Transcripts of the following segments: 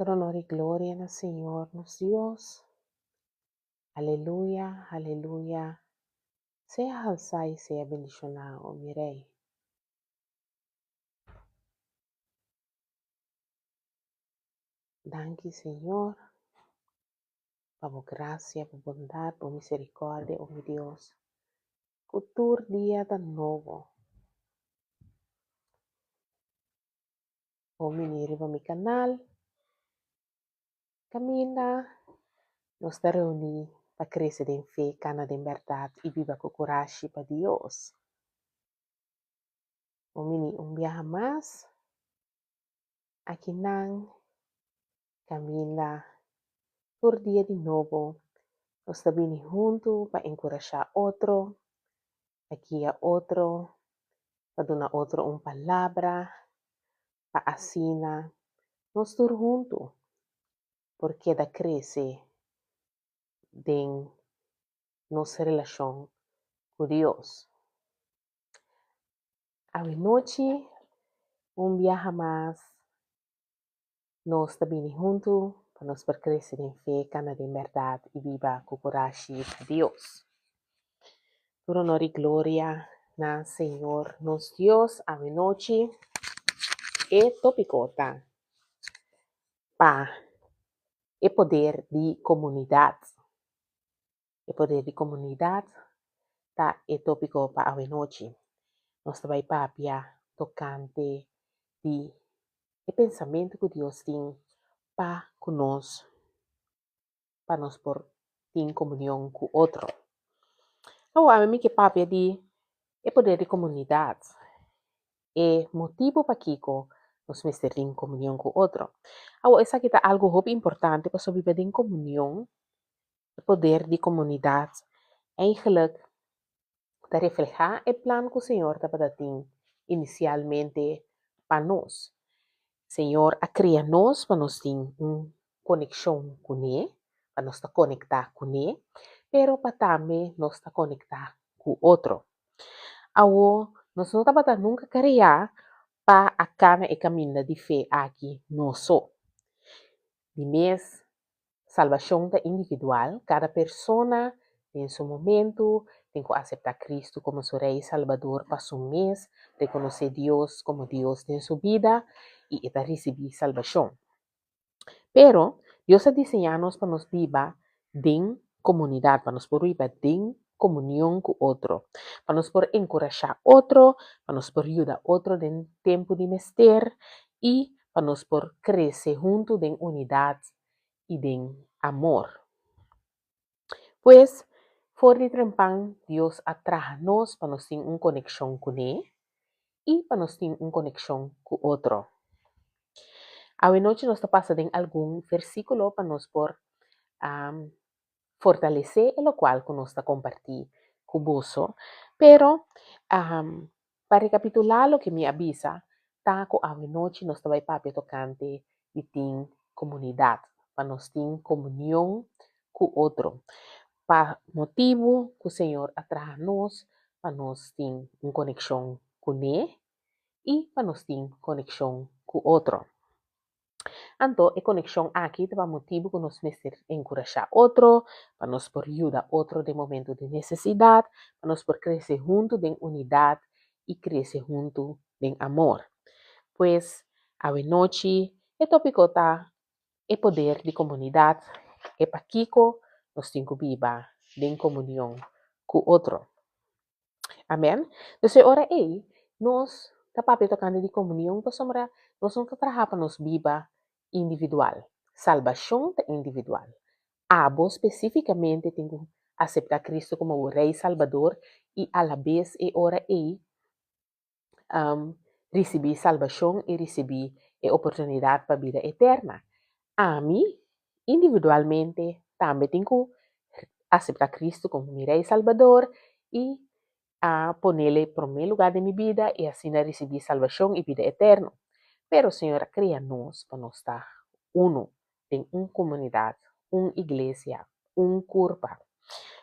Todo honor y gloria en el Señor, nuestro Dios. Aleluya, aleluya. Sea alzado y sea bendicionado, mi Rey. Danke, Señor, por gracia, por bondad, por misericordia, oh mi Dios. Cultur día de nuevo. Oh, venir a mi canal. Camina. Nos reunimos para crecer en fe, cana de verdad y viva con coraje para Dios. Oh, mini un viaje más. Aquí nan. Camina. Por día de nuevo. Nos estamos juntos para encorajar otro, aquí a otro, para dar a otro una palabra, para asina, nos estar juntos, porque da crece en nuestra relación con Dios. A noche, un viaje más, nos estamos juntos para nos crecer en fe, cana de verdad y viva con coraje de Dios. Por honor y gloria, na Señor, nos Dios, a noche, topicota para o poder de comunidade. O poder de comunidade tá é tópico para a noite. Nós vai papia tocante de o pensamento que Deus tem para conosco, para nós por ter comunhão com outro. Então, a mim que papia de o poder de comunidade é motivo para que nós mestres em comunhão com outro. Agora, essa aqui tá algo muito importante para sobre viver em comunhão, o poder de comunidade. Eigenlijk te reflejar el plan que o Senhor estava dando inicialmente para nós. Senhor, a criar nós para nós ter uma conexão com Ele, para nós estar conectar com Ele, pero para também nós estar conectar com outro. Agora, nós não estamos nunca criar para a cana e caminho de fé aqui, não só. De mês, salvação da individual, cada pessoa tem seu momento, tem que aceitar Cristo como seu Rei e Salvador para seu mês, reconhecer Deus como Deus em sua vida e receber salvação. Pero, Deus ha diseñado para nos viva em comunidade, para nos por viver em comunhão com outro, para nos por encorajar outro, para nos por ajudar outro em tempo de mister e para nos por crescer junto em unidade e em amor. Pues, for de trempan, Deus atraja-nos para nos ter uma conexão com Ele e para nos ter uma conexão com outro. A noite nós passamos em algum versículo para nos por fortalecer o qual que nós está compartir com você, pero para recapitular o que me avisa, tá com a noite nós vai para tocante de ter comunidade, para nós ter comunhão com outro. Para motivo que o Senhor atrai nós, para nós ter uma conexão com Ele e para nós ter conexão com outro. Então, a conexão aqui é para motivo que nós mestres encorajar outro, para nós por ajudar outro de momento de necessidade, para nós por crescer junto em unidade e crescer junto em amor. Pois, a noite, o tópico está o poder de comunidade, é para que nós temos que viver em comunhão com outro. Amém? Então, ora aí, nós estamos tocando de comunhão, nós não trabalhamos para nós viver individual. Salvação é individual. Abo especificamente tem que aceitar Cristo como o Rei Salvador e a la vez é ora aí receber salvação e receber a oportunidade para a vida eterna. A mim, individualmente, também tenho que aceitar Cristo como meu Rei Salvador e ponerle em primeiro lugar de minha vida e assim receber salvação e vida eterna. Pero o Senhor cria-nos para nós estar uno em uma comunidade, uma igreja, um corpo.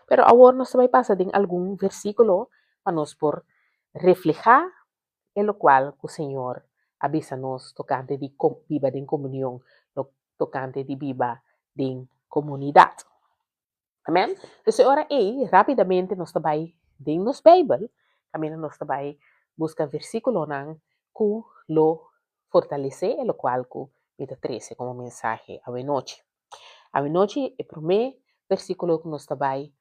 Pero agora nós vai passar em algum versículo para nós por reflejar em lo qual o Senhor avisa-nos tocante de viver em comunhão tocante de viva de comunidad. Amém? Então, ora aí, rapidamente, nós também, em nos Bible, também nós também busca versículo nan, que lo fortalece, e lo qual que me trace como mensagem a noite. A noite, é o primeiro versículo que nós também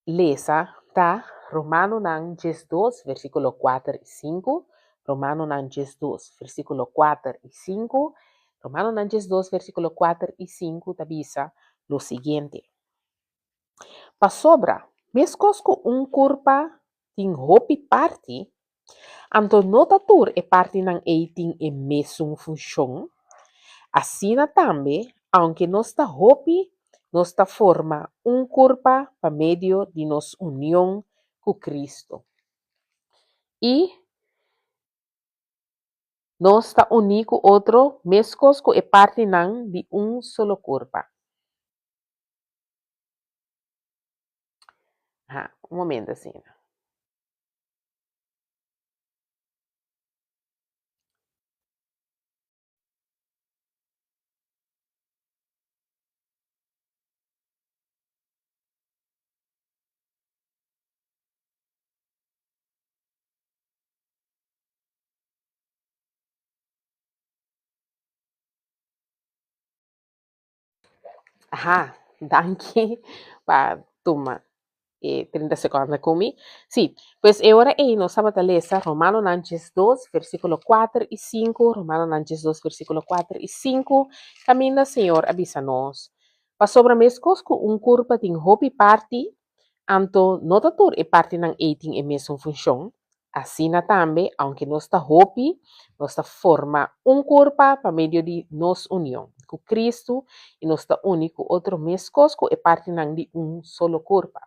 lesa, tá? Romano nan 2, versículo 4 e 5. Romano nan 2, versículo 4 e 5. Romano nan 2, versículo 4 e 5, tabisa lo siguiente. Pa sobra, mescosco curpa ting hopi parti, anto notatur e parti nan eiting e mesum función, asina tambe, aunque no está hopi, no está forma curpa pa medio de nos unión con Cristo. Y no está único otro, mescosco e parte nan de solo curpa. Un momento assim. Danke para tomar 30 segundos comigo. Sí, pues ahora nos vamos a leer Romano Nantes 2, versículo 4 y 5. Romano Nantes 2, versículo 4 y 5. Camina, Señor, avísanos. Pa sobra mescos con curva ting hopi parti, anto notatur e parte ng 18 e mesmo función. Así na tambe, aunque no está hopi, no está forma curva pa medio de nos unión con Cristo y no está único otro mescos e parte ng de solo curva.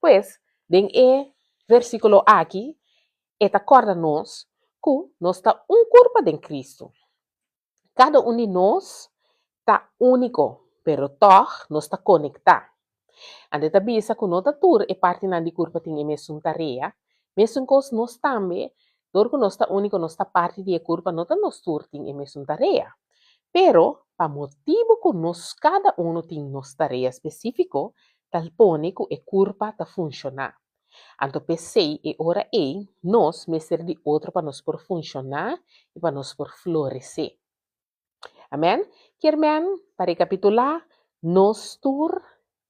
Pues, den versículo aqui, acorda-nos que nós está corpo de Cristo. Cada de nós está único, pero toch nós está conectado. Ande tabisa que nós tur e parte na de corpo tem mesmo tarefa, mesmo que nós também, dorco nós está único, nós está parte de corpo, nós tur tem mesmo tarefa. Pero, pa motivo que nós cada tem nos tarefa específico, tal pone que a curva está funcionar. Anto pensei e ora nós meser de outro para nós por funcionar e para nós por florescer. Amém? Quermen, para recapitular, nós tur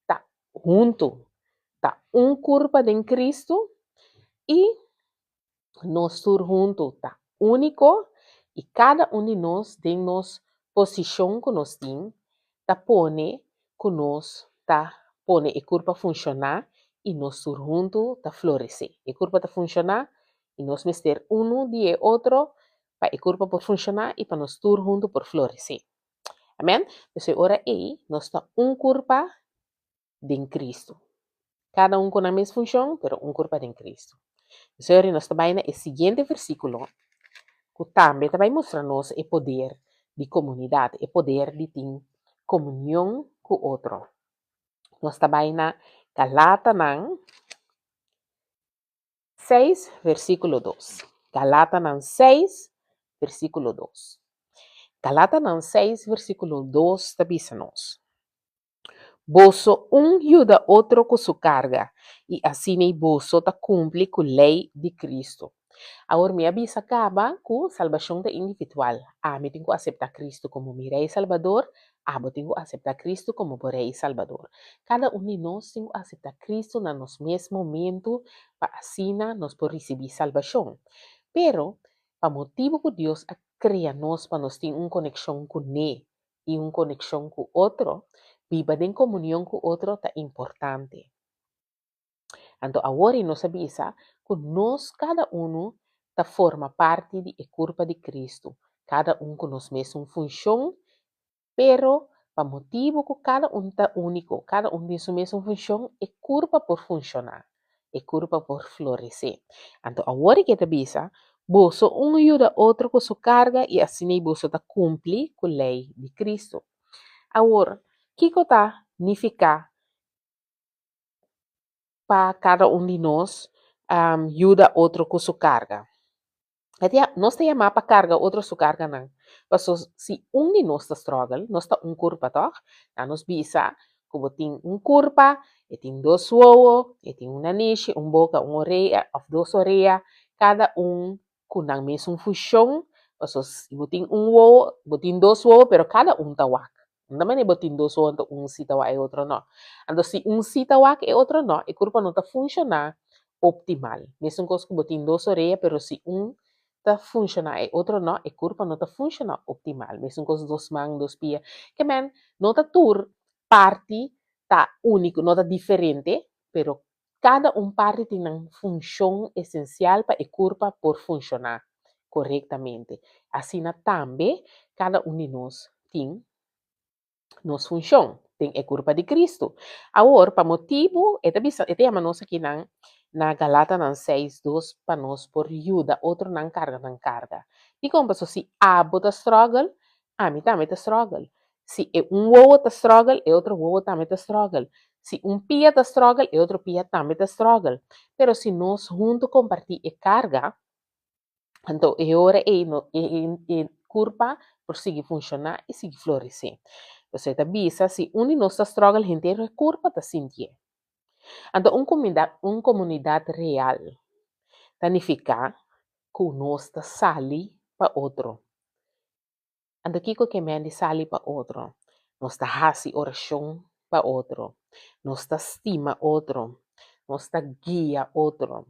tá junto, tá curva de Cristo e nós tur junto tá único e cada de nós tem nos posição que nós tem, tá pone que nós tá pone a curva funcionar e nós tur junto tá florescer. A curva tá funcionar e nós meter de outro para a curva por funcionar e para nós tur junto por florescer. Amém? Então, ora nós tá curva de Cristo. Cada com a mesma função, pero curva de Cristo. Então, agora nós também no seguinte versículo, que também mostra-nos o poder de comunidade, o poder de ter comunhão com o outro. Nós também na Galata 6, versículo 2. Galata 6, versículo 2. Galata 6, versículo 2, tabisa-nos. Boso ajuda outro com sua carga, e assim nem boso ta cumpre com a lei de Cristo. Agora, me avisa acaba com salvação individual. Me tenho que aceitar Cristo como meu Rei Salvador. Eu tenho que aceitar Cristo como meu Rei Salvador. Cada de nós tem que aceitar Cristo no nosso mesmo momento, para assim nós por receber salvação. Pero, para motivo que Deus cria nós para nós ter uma conexão com Ele e uma conexão com outro, viva em comunhão com outro é importante. Então, agora nós avisa que nós, cada forma parte da curva de Cristo. Cada com nós mesmo função, pero para motivo que cada está único, cada tem sua mesma função, é curva por funcionar, é curva por florescer. Então, agora que avisa, você ajuda outro com sua carga e assim você cumpre com a lei de Cristo. Agora, o que significa para cada de nós ajuda outro com sua carga? Nós te chamamos para carga, outro sua carga não. Paso si un de nós está struggle, nós está curpa toch? Na nos bisa, como tem curpa, e tem dois uovos, e tem uma niche, boca, uma orelha, ou duas orelhas, cada com a mesma função. Paso si tem ovo, tem dois uovos, pero cada está wak. Não é botin dois ovos, se está wak e outro não. Então, se se está wak e outro não, a curva não está funcionando optimal. Mesmo coisa que botin duas orelhas, pero se está funcionando e outro não, a curva não está funcionando optimal. Mesmo coisa dos mãos, dos pés. Que man, não está tur parte está único, não está diferente, pero cada parte tem uma função essencial para a curva por funcionar corretamente. Assim também, cada de nós tem nos função, tem a curva de Cristo. Agora, para motivo, esta nós aqui na Galata 6:2 para nós por ajuda, outro não carga. E como se a bota struggle, a mim também está struggle. Se ovo está struggle, e outro ovo também está struggle. Se pia está struggle, e outro pia também está struggle. Pero se nós juntos compartir a carga, então é hora a curva por seguir funcionar e seguir florescer. Você avisa se de nós está struggle, inteiro a curva está sentir. Então, comunidade real significa que nós está sali para outro. Então, o que me sali para outro? Nós está fazendo oração para outro. Nós está estima outro. Nós está guia outro.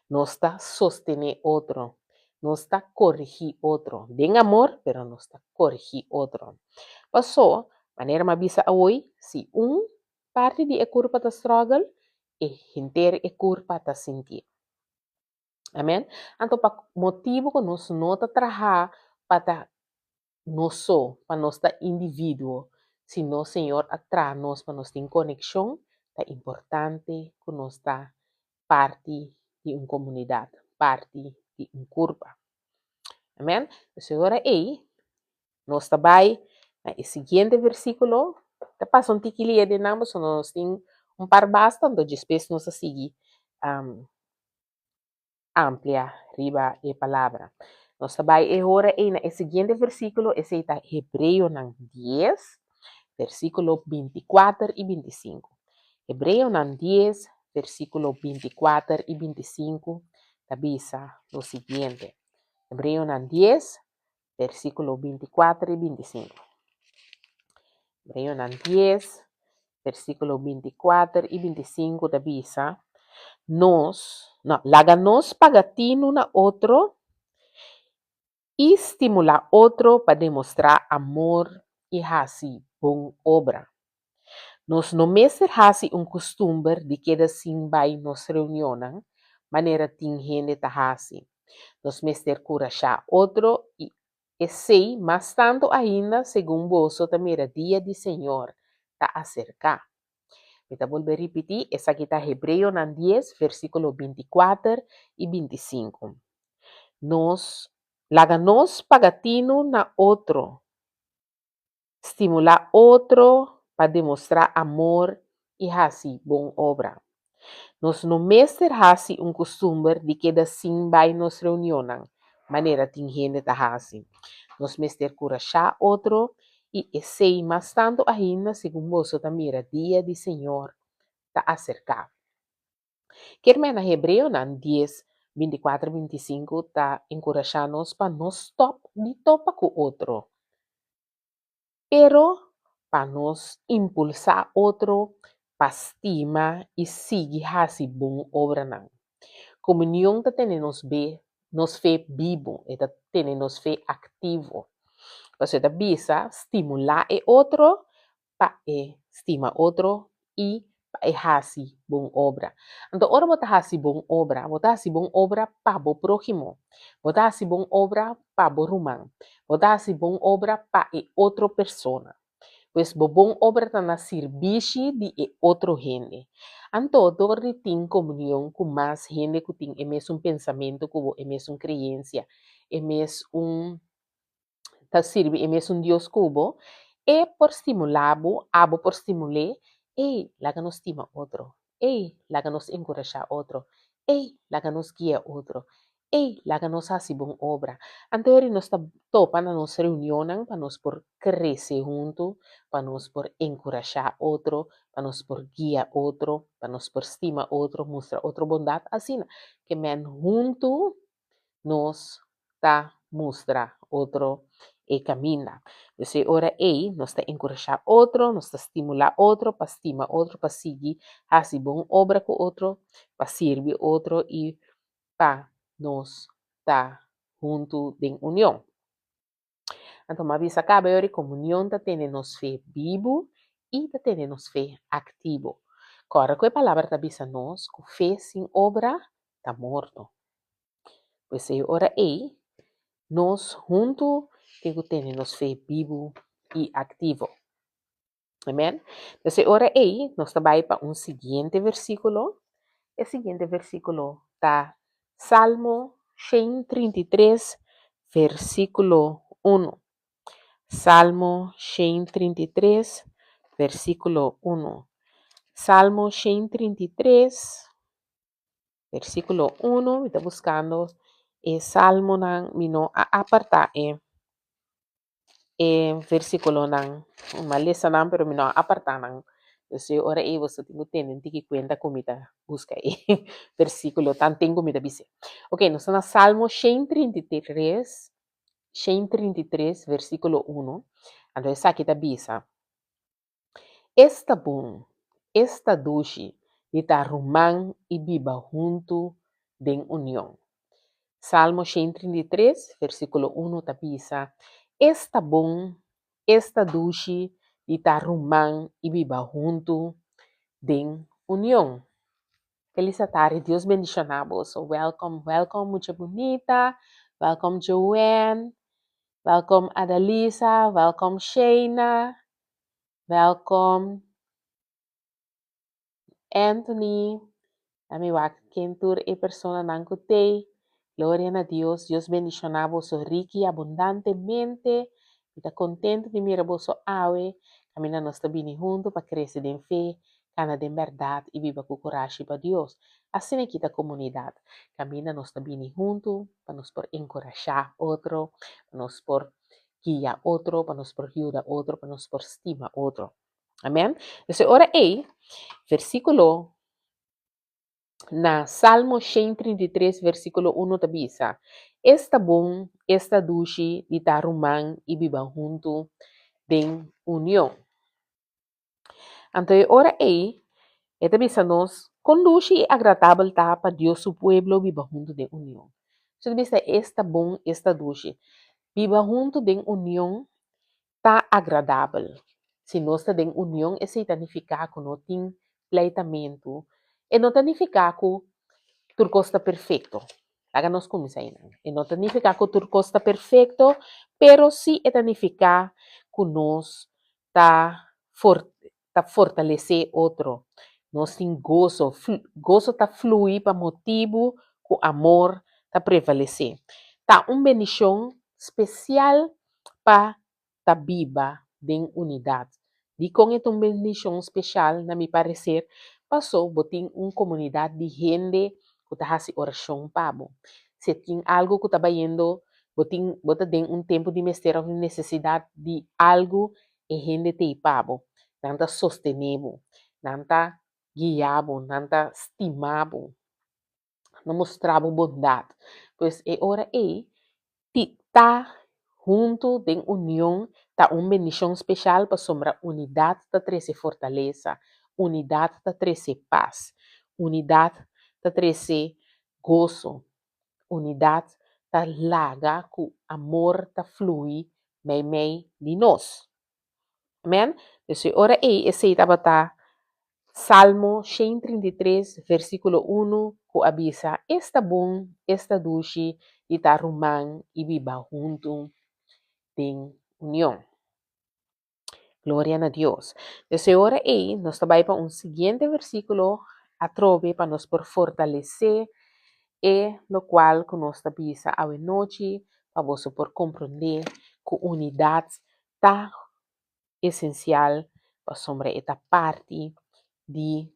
Nós está sostener outro. Nós está corrigir outro. Den amor, pero nós está corrigir outro. Passou, maneira mais bisa hoje, se parte de a curva está struggle, e inteira a curva está sentir. Amém? Então, para motivo que nós não está trabalhando para nós para nós indivíduo, se nós Senhor atrás nós para nós ter conexão, é importante que nós está parte de uma comunidade, parte de uma curva. Amém? Então, agora aí, nós trabalhamos no seguinte versículo, te passa tiquilia de nós, nós temos par basta, então depois nós seguir amplia riba a palavra. Nós trabalhamos agora no seguinte versículo, esse está Hebreu 10, versículo 24 e 25. Hebreu 10, versículo 24 e 25, avisa o seguinte. Hebreu 10, versículo 24 e 25. Hebreu 10, versículo 24 e 25, avisa, láganos pagatino na outro e estimular outro para demonstrar amor e fazer boa obra. Nós não mesmo fazemos costume de que assim vai nos reuniões, maneira tem gente tá fazendo. Nós mesmo corajar outro e sei, mas tanto ainda, segundo você também dia do Senhor está acercar. Então, vou repetir, essa aqui está Hebreu 10, versículo 24 e 25. Láganos pagatino na outro, estimular outro para demonstrar amor e fazer boa obra. Nós não mesmo fazemos costume de que assim vai nos reuniões, maneira tem gente tá fazendo. Nós mesmo corajar outro e sei, mas tanto ainda, segundo você também dia do Senhor está acercado. Quer na Hebreu 10, 24 e 25 está encorajando-nos para nós topa com outro. Pero para nós impulsar outro para estima e seguir a boa obra. Comunhão está tendo nos fé vivo, está tendo nos fé ativo. Você está bisa estimular o outro para estima outro e para fazer boa obra. Então, ora você fazer boa obra, você fazer boa obra para o próximo, você fazer boa obra para o irmão, você fazer boa obra para outra pessoa. Pois boa obra está na serviço de outra gente. Então, dori tem comunhão com mais gente que tem o mesmo pensamento, com a mesma crença, o mesmo tá sirve o mesmo Deus cubo, e por estimular, abo por estimular, e laga nos estima outro, e laga nos encorajar outro, e laga nos guia outro, ei, laga nos hasi bom obra. Anterior nós topa na nossa reunião para nós por crescer junto, para nós por encorajar outro, para nós por guiar outro, para nós por estimar outro, mostrar outra bondade, assim, que men junto nos tá mostra outro e caminha. Então, ora ei, nós está encorajar outro, nós está estimular outro, para estimar outro, para seguir, fazer bom obra com outro, para servir outro e para nós tá junto em união. Então, mas visa acaba de comunhão tá tendo nos fé vivo e tá tendo nos fé ativo. Agora, que a palavra tá visa nós, que fé sem obra tá morto. Pois é, ora ei, nós junto que temos nos fé vivo e ativo. Amém? Então, ora aí, nós trabalhamos para seguinte versículo. O seguinte versículo está Salmo 133, versículo 1. Salmo 133, versículo 1. Salmo 133, versículo 1. Está buscando el Salmo nang mino aparta versículo nang malesa nang pero mino aparta nang. Entonces, ahora você tem que cuenta comida busca versículo tan tengo comida dice. Ok, nós estamos na Salmo 133, 133, versículo 1. Então, aqui está bisa. Esta bom, esta doce, de rumang e biba junto de união. Salmo 133, versículo 1, tapisa. Esta bom, esta doce, de rumang e biba junto de união. Feliz tarde, Deus bendicionamos. So welcome, welcome, mucha bonita. Welcome, Joanne. Welcome, Adalisa. Welcome, Shayna. Welcome, Anthony. Nami kentur e persona nankutei. Gloria a Dios. Dios bendicionamos so rico y abundantemente. Está contento de mirar vosso ave. Camina nós também junto para crescer em fé, cana de verdade e viva com coragem para Deus. Assim aqui da comunidade. Camina nós também junto para nos por encorajar outro, para nos por guiar outro, para nos por ajudar outro, para nos por estimar outro. Amém? Então, ora aí, versículo na Salmo 133, versículo 1 tabisa. Esta bom, esta doce, de rumang e biba junto de união. Então, ora aí, tabisa nos, conduce e agradável tá para Deus su pueblo biba junto de união. So, tabisa, esta bom, esta doce, biba junto de união, tá agradável. Se nós está em união, esse significa que não tem pleitamento, e não significa que turco está perfeito. Háganos começar aí. E não significa que turco está perfeito, pero sí significa que nós está fortalecer outro. Nós tem gozo. Gozo está fluir para motivo que o amor está prevalecer. Tá bendição especial para a viva de unidade. E com esta bendição especial, na mi parecer, passou botar comunidade de gente que está fazendo oração pabo. Se tem algo que está vendo, bota tem tempo de mistério de necessidade de algo e gente te pabo. Não está sostenível, não está guiável, não está estimável, não mostrava bondade. Pois é hora aí, tá junto de união, tá bendição especial para sombra unidade da treze fortaleza, unidade da treze paz, unidade da treze gozo, unidade da laga que amor da flui meio de nós. Amém? Então, ora aí, esse estava Salmo 133, versículo 1, que avisa, esta bom, esta doce, e rumang e viva junto em união. Glória a Deus. Então, ora aí, nós trabalhamos para seguinte versículo, a trove para nos por fortalecer, e lo qual que nós avisa a noite, para você por compreender que unidade está essencial para sobre esta parte de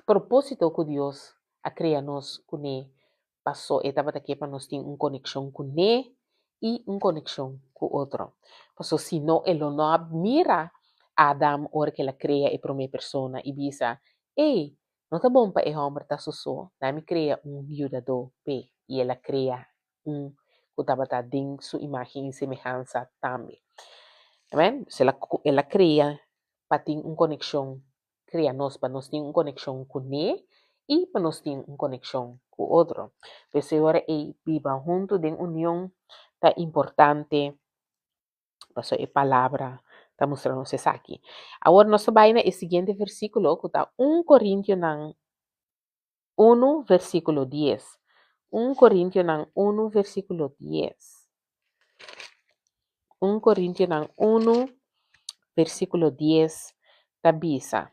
propósito que Deus a criar nós com ele. Passou etapa daqui para nós ter uma conexão com ele e uma conexão com o outro. Passou se não, ele não mira Adam, hora que ela cria a primeira pessoa e diz, ei, não tá bom para o homem tá só, me cria um ajudador, e ela cria um que estava dentro sua imagem e semelhança também. Amen? Se ela cria para ter uma conexão, cria nós para nós ter uma conexão com ele e para nós ter uma conexão com o outro. Pues agora é viva junto de união tá importante, passou a palavra está mostrando isso aqui. Agora nós vamos no seguinte versículo, que está 1 Coríntios 1, versículo 10. 1 Coríntios 1, versículo 10. 1 Coríntios 1, versículo 10, da bisa.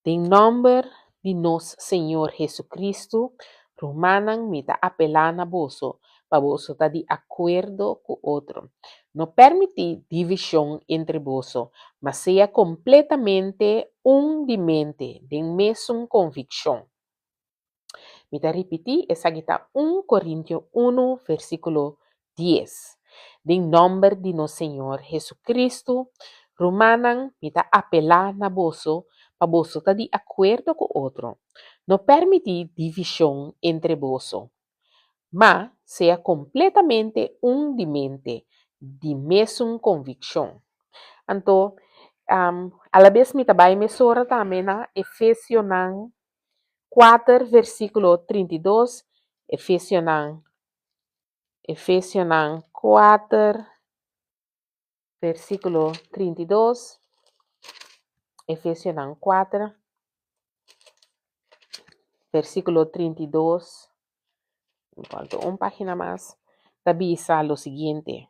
Em nome de nosso Senhor Jesucristo, romanan me tá apelar na bolso, para bolso tá de acordo com outro. Não permite divisão entre bolso, mas seja completamente de mente, de mesma convicção. Me tá repetir, essa aqui tá 1 Coríntios 1, versículo 10. Em nome de nosso Senhor Jesucristo, romanan me tá apelar na bolso, para bolso estar de acordo com o outro. Não permite divisão entre bolso, mas seja completamente de mente, de mesma convicção. Então, a la vez me trabalha mesora também na Efésios 4, versículo 32, Efésios 4, versículo 32, Efésios 4, versículo 32, falta una página más, avisa lo siguiente.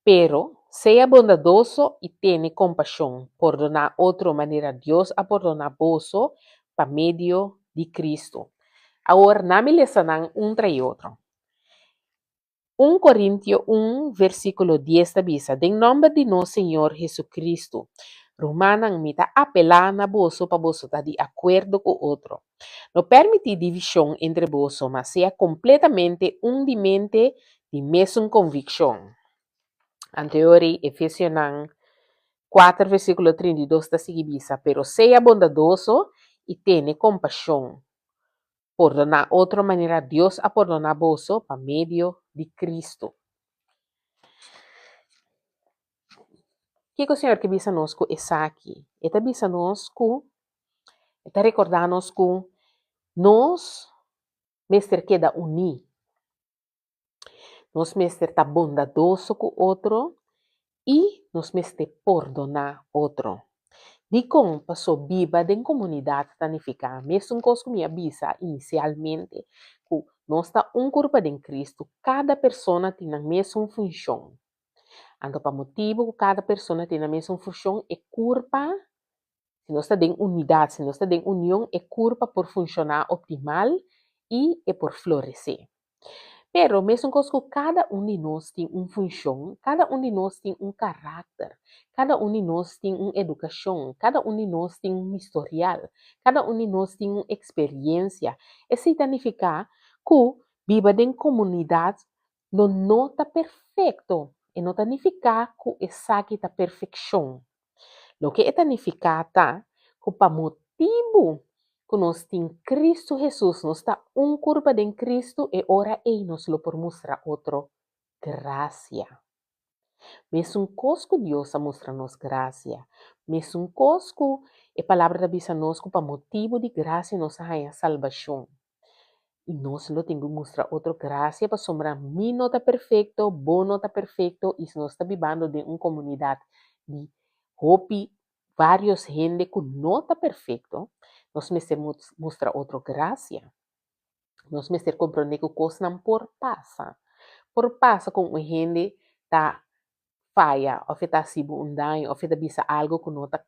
Pero sea bondadoso y tiene compasión, perdona otra manera Dios a perdonar vos por medio de Cristo. Ahora, no me lesanan un tras otro. 1 Coríntios 1, versículo 10 avisa, de nome de nosso Senhor Jesucristo, romanan me tá apelar na bolso para bolso tá de acordo com o outro. Não permite divisão entre bolso, mas seja completamente de mente de mesma convicção. Anterior, Efésios 4, versículo 32 está seguida, pero seja bondadoso e tenha compaixão. Perdonar outra maneira Deus a perdonar vos por meio de Cristo. Que o Senhor que bisa nos ku está aqui? Eta bisa nos ku, eta recordar nos ku, nos mester queda uni. Nos mester tá bondadoso com outro e nos mester perdonar outro. De como passou viva em comunidade tanificar, mesmo coisa que me avisa inicialmente, que nós está grupo de Cristo, cada pessoa tem a mesma função. Então, para motivo que cada pessoa tem a mesma função, é culpa, se nós está em unidade, se nós está em união, é culpa por funcionar optimal e é por florescer. Pero, mesmo que cada de nós tem uma função, cada de nós tem um caráter, cada de nós tem uma educação, cada de nós tem um historial, cada de nós tem uma experiência. Isso significa que viva em comunidade não está perfeito, e não significa que essa aqui está perfeição. O que significa que para motivo que nós temos Cristo Jesus, nós está curva de Cristo e ora Ele nos lo por mostrar outro graça. Mesmo cosco Deus a mostrar-nos graça. Mesmo cosco a palavra da bisa nos para motivo de graça nos há salvação. E nós lo temos que mostrar outra graça para sombrar mim não está perfeito, bom não está perfeito, e se nós está vivendo de uma comunidade de hope, vários gente que não está perfeito, nós precisamos mostrar outra graça. Nós precisamos compreender que coisas não por passa. Por passa com uma gente está falha, ou está sibo um dano, ou está bisa algo que não está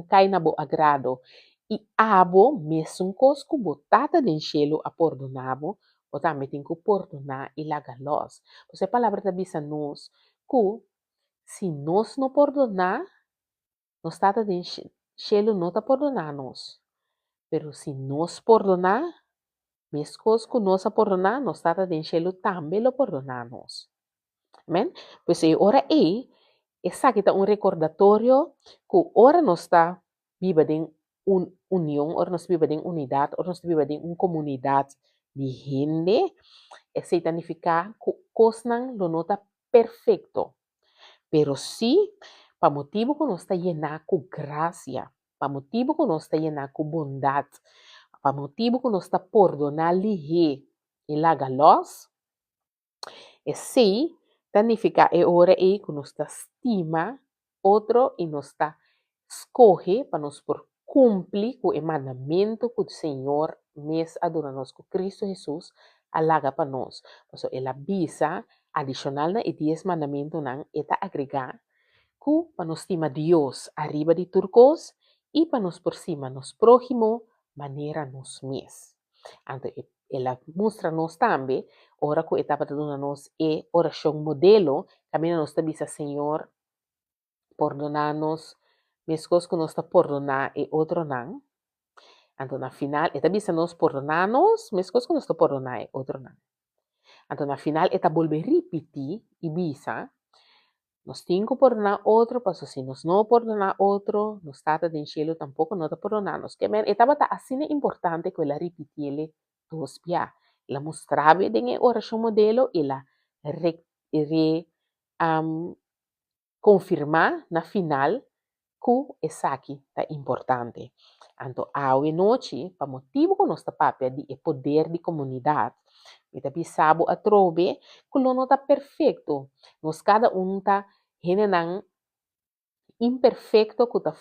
cai na bo agrado. E abo, mesmo coisa que botata de enchelo a perdonabo, o também tem que perdonar e lagalos. Você a palavra da bisa nos, que se nós não perdonar, nós tata de enchelo não está perdonar nós. Pero se nós perdonar, mescos que nós perdonar, nós está em cielo também lo perdonamos. Amém? Pois é, ora essa aqui está recordatório que ora nós está viva em união, ora nós viva em unidade, ora nós viva em uma comunidade de gente, é significar que coisas não nota perfeito, pero sim, para motivo que nós está llenar com graça, para motivo que nós está llenar com bondade, para motivo que nós está perdonar lige e lagalos, e sim, significa é hora aí que nós está estima outro e nós está escolhe para nós por cumprir com o mandamento que o Senhor mes adora nós, que Cristo Jesus alaga para nós. Então, ela avisa adicional na 10 mandamento não está agregar que para nós estima Deus arriba de turcos e para nós por cima nos próximo maneira nos mes. Então, ela mostra nós também, ora que etapa de nós é oração modelo, também nós avisa Senhor perdonar-nos, mes coisas que nós está perdonar e outro não. Então, na final, eta bisa nós perdonar-nos, mes coisas que nós está perdonar e outro não. Então, na final, eta volver repetir e bisa, nós temos que perdonar outro, mas se nós não perdonar outro, nós está em cielo tampouco não está perdonar-nos. Que etapa está assim é importante que ela repetir ele dos pia. Ela mostrava em oração modelo, ela confirmar na final que essa aqui está importante. Então, a noite, para motivo que nós papel de poder de comunidade, e também sabe a trove que não está perfeito. Nós cada está generando imperfeito que está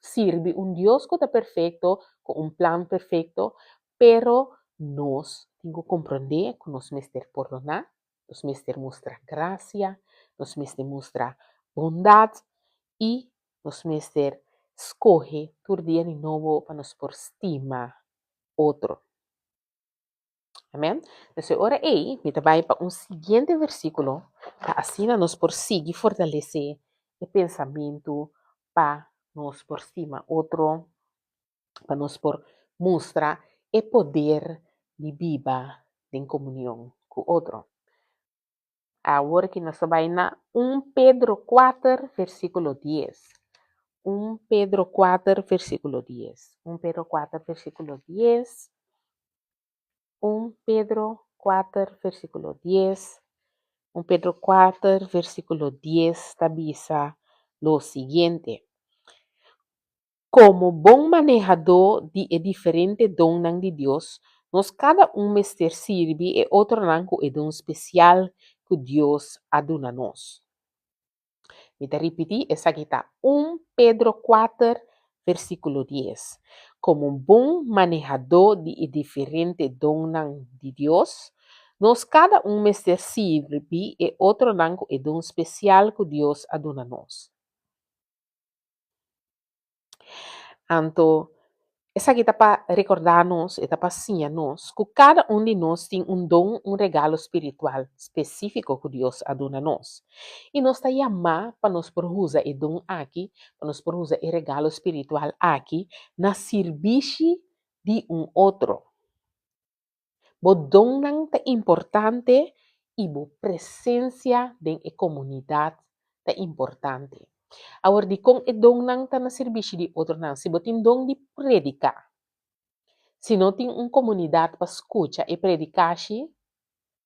sirve Deus que está perfeito, com plan perfeito, pero nós temos que compreender que nós mestre perdonar, nós mestre mostrar graça, nós mestre mostrar bondade e nós mestre escolhe todo dia de novo para nos por estima outro. Amém? Então, agora aí, me vai para um seguinte versículo, para assim nos por seguir fortalecer o pensamento para nos por estima outro, para nos por mostrar o poder de viva em comunhão com outro. Agora que nós vai na 1 Pedro 4, versículo 10. 1 Pedro 4, versículo 10. 1 Pedro 4, versículo 10. 1 Pedro 4, versículo 10. 1 Pedro 4, versículo 10, tabisa lo siguiente. Como bom manejador de diferente dom de Deus, nós cada mestre sirve e outro rango é dom especial que Deus aduna nos. Me repetir, essa aqui está 1 Pedro 4, versículo 10. Como bom manejador de diferente dom de Deus, nós cada mestre sirve e outro rango é dom especial que Deus aduna nos. Então, essa aqui está para recordar-nos, está para ensinar-nos que cada de nós tem dom, regalo espiritual específico que Deus aduna nos. E nós está chamando para nos usar o dom aqui, para nos usar o regalo espiritual aqui, na serviço de outro. O dom é importante e a presença da comunidade é importante. Agora, com o dom não está na serviço de outro não. Se você tem dom de predicar, se não tem uma comunidade para escutar e predicar,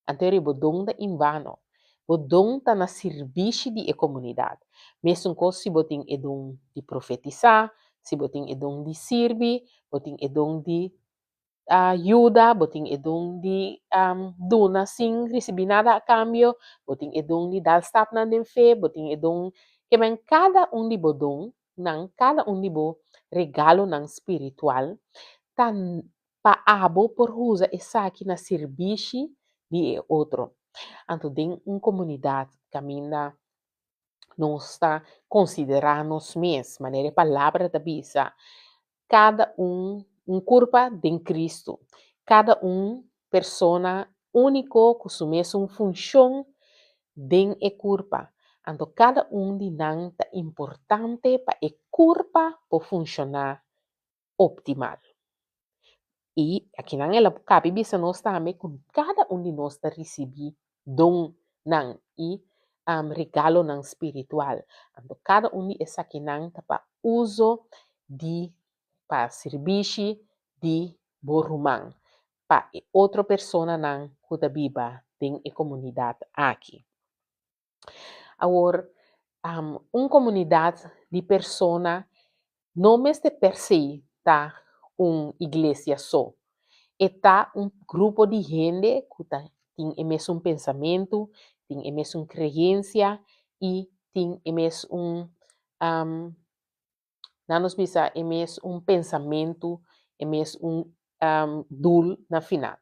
então o dom está em vano. O dom está na serviço de comunidade. Mesmo se você tem o dom de profetizar, se você tem o dom de servir, você tem o dom de ajuda, você tem o dom de donar sem receber nada a cambio, você tem o dom de dar step na fé, você tem o dom que cada de bodong nang cada de bo regalo nang espiritual tan paabo por usa essa aqui na serviço de outro. Então, tem uma comunidade caminha nós está considerando nos mesmos, maneira palavra da bisa, cada curva de Cristo, cada persona único com sua mesma função de curva. Então, cada de nós é importante para a curva para funcionar optimal. E aqui na ela cabe bisa nós também com cada de nós está receber dom nan e regalo nan espiritual. Então cada de essa aqui nan tá para uso de para serviço de borumang para outra pessoa nan kuda biba tem a comunidade aqui. Agora, comunidade de pessoa não é per se tá igreja só. Está grupo de gente que tem o mesmo pensamento, tem a mesma crença e tem o mesmo, nós bisa, o mesmo pensamento, o mesmo dul na final.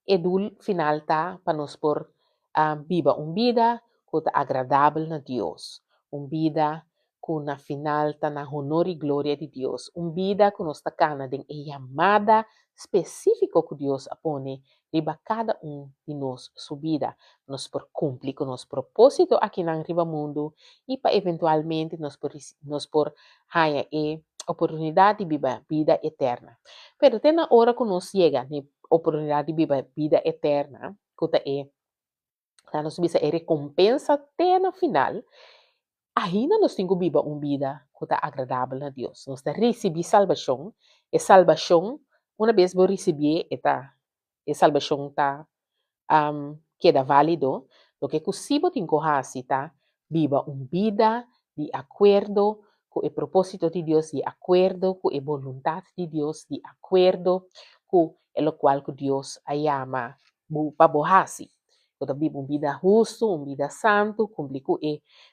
E dul final tá para nós por viva vida que está agradável na Deus, vida que na final está na honor e glória de Deus, vida que nós está cana de chamada específica que Deus apone riba cada de nós sua vida, nós por cumprir com nosso propósito aqui na riba mundo e para eventualmente nós por ganhar a oportunidade de viver vida eterna. Pero tem na hora que nós chega na oportunidade de viver vida eterna, que nós bisa a recompensa até no final, ainda nós temos que viver uma vida que está agradável a Deus. Nós temos que receber salvação, e salvação, uma vez que receber, a salvação está queda válido, lo que possível tem que fazer, tá? Viva uma vida de acordo com o propósito de Deus, de acordo com a vontade de Deus, de acordo com o qual que Deus a chama para fazer. Então, viva uma vida justa, uma vida santa, cumprir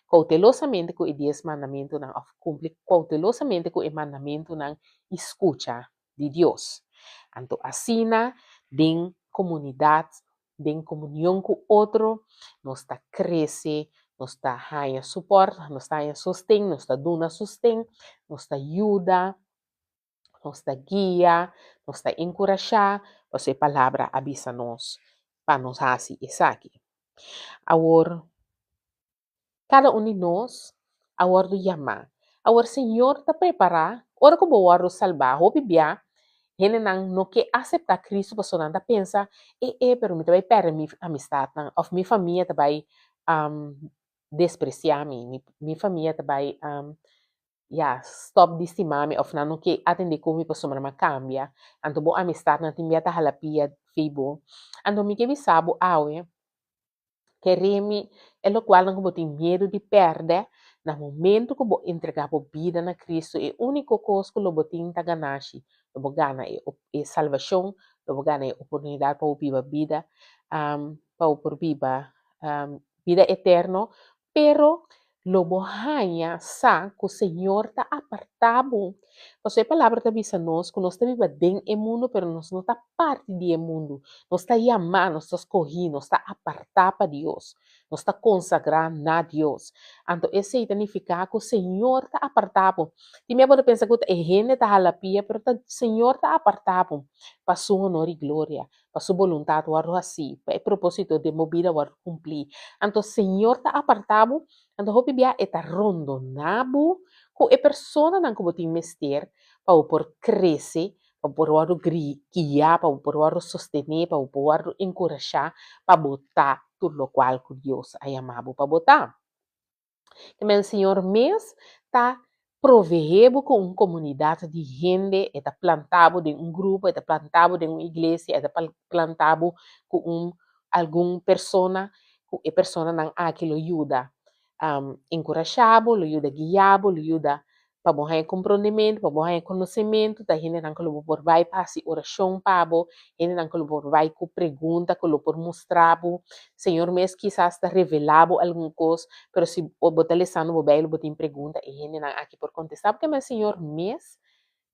cautelosamente com os 10 mandamentos, cumprir cautelosamente com o mandamento, escuta de Deus. Então, assim, em comunidade, em comunhão com outro, nós está cresce, nós está ganhando suporte, nós está ganhando sustento, nós está dando sustento, nós está ajuda, nós está guia, nós está encorajar, a palavra avisa nós para nós fazer isso aqui. Agora, cada de nós, agora do chamar. Agora, Senhor está preparado, ora que o vou salvar, o bibia, gente não quer aceitar Cristo, a pessoa não pensa, pero me vai perder minha amistade, ou minha família vai despreciar minha família vai stop de estimar-me, ou não quer atender como a pessoa não cambia, então boa amistade não tem a halapia fibo, então me que sabe que remi é o qual não tem medo de perder, no momento que vou entregar a vida na Cristo, é a única coisa que eu vou ter que ganhar, eu vou ganhar a salvação, eu vou ganhar a oportunidade para viver a vida, para viver vida eterna, pero lo vou ganhar sa que o Senhor está apartado. Porque a palavra está dizendo nós que nós estamos dentro do mundo, pero nós não está parte do mundo. Nós está chamando, nós está escolhendo, nós está apartado para Deus. Nós está consagrando a Deus. Então, isso significa que o Senhor está apartado. E me pode pensar que a gente está halapia, pero o Senhor está apartado para sua honor e glória, para sua vontade, o assim, para o propósito de movida, o cumprir. Então, o Senhor está apartado, então, o Bíblia está rondonado com a pessoa que você mester para por crescer, para por guiar, para por sostener, para por encorajar, para botar tudo o qual que Deus a chamado para botar. Também o Senhor mesmo está proveendo com uma comunidade de gente, está plantado em um grupo, está plantado em uma igreja, está plantado com alguma pessoa, e a pessoa não aquilo ajuda encorajado, ajuda guiado, ajuda para morrer compreendimento, para morrer conhecimento, da gente não que por vai passar oração para gente não que por vai com pergunta, que por mostrar, Senhor mesmo quizás está revelado alguma coisa, mas se o botar lesando o belo botar pergunta e gente não aqui por contestar, porque o Senhor mesmo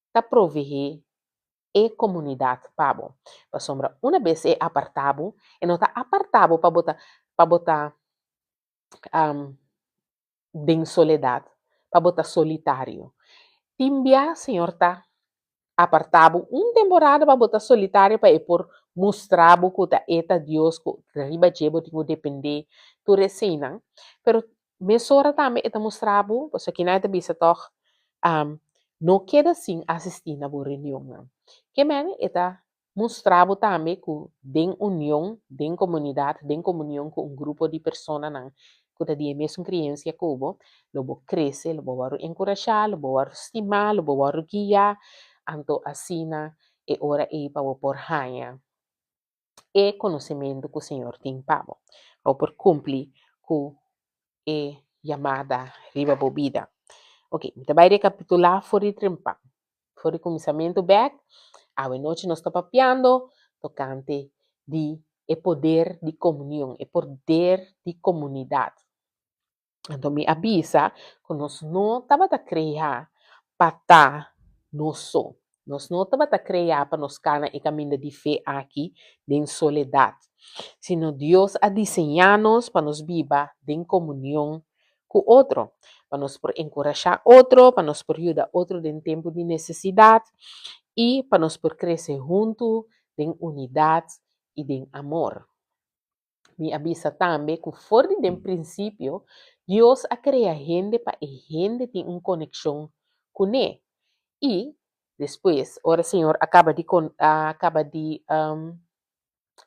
está proveer e comunidade para para sombra uma vez é apartado e não está apartado para botar de soledade, para botar solitário. Timbia, Senhor, está apartado temporada para botar solitário para por mostrar que tá eta Deus que riba jebo tinha depender tu resina. Pero mesora também eta mostrabo, você que não é bisa toch não queda assim assistir na reunião. Que men eta mostrava também que den união, den comunidade, den comunhão com um grupo de pessoas não, que da dia mesmo criança como, lobo cresce, lobo varu encorajar, lobo varu estimar, lobo varu guiar, anto assina e ora e para por hanha e conhecimento que o Senhor tem para ou por cumprir com e chamada riba bobida. Ok, então vai recapitular fora de trimpa. Fora de começamento back, a noite nós estamos papiando, tocante de o poder de comunhão, o poder de comunidade. Então, me avisa que nós não estamos a criar para estar nós só. Nós não estamos a criar para nós ficar e caminho de fé aqui, em soledade. Sino Deus a desenhar-nos para nos viver em comunhão com o outro. Para nos encorajar outro, para nos ajudar outro em tempo de necessidade e para nos crescer junto em unidade e em amor. Me avisa também que fora de princípio, Deus a criar gente para a gente ter uma conexão com Ele. E depois, ora o Senhor acaba de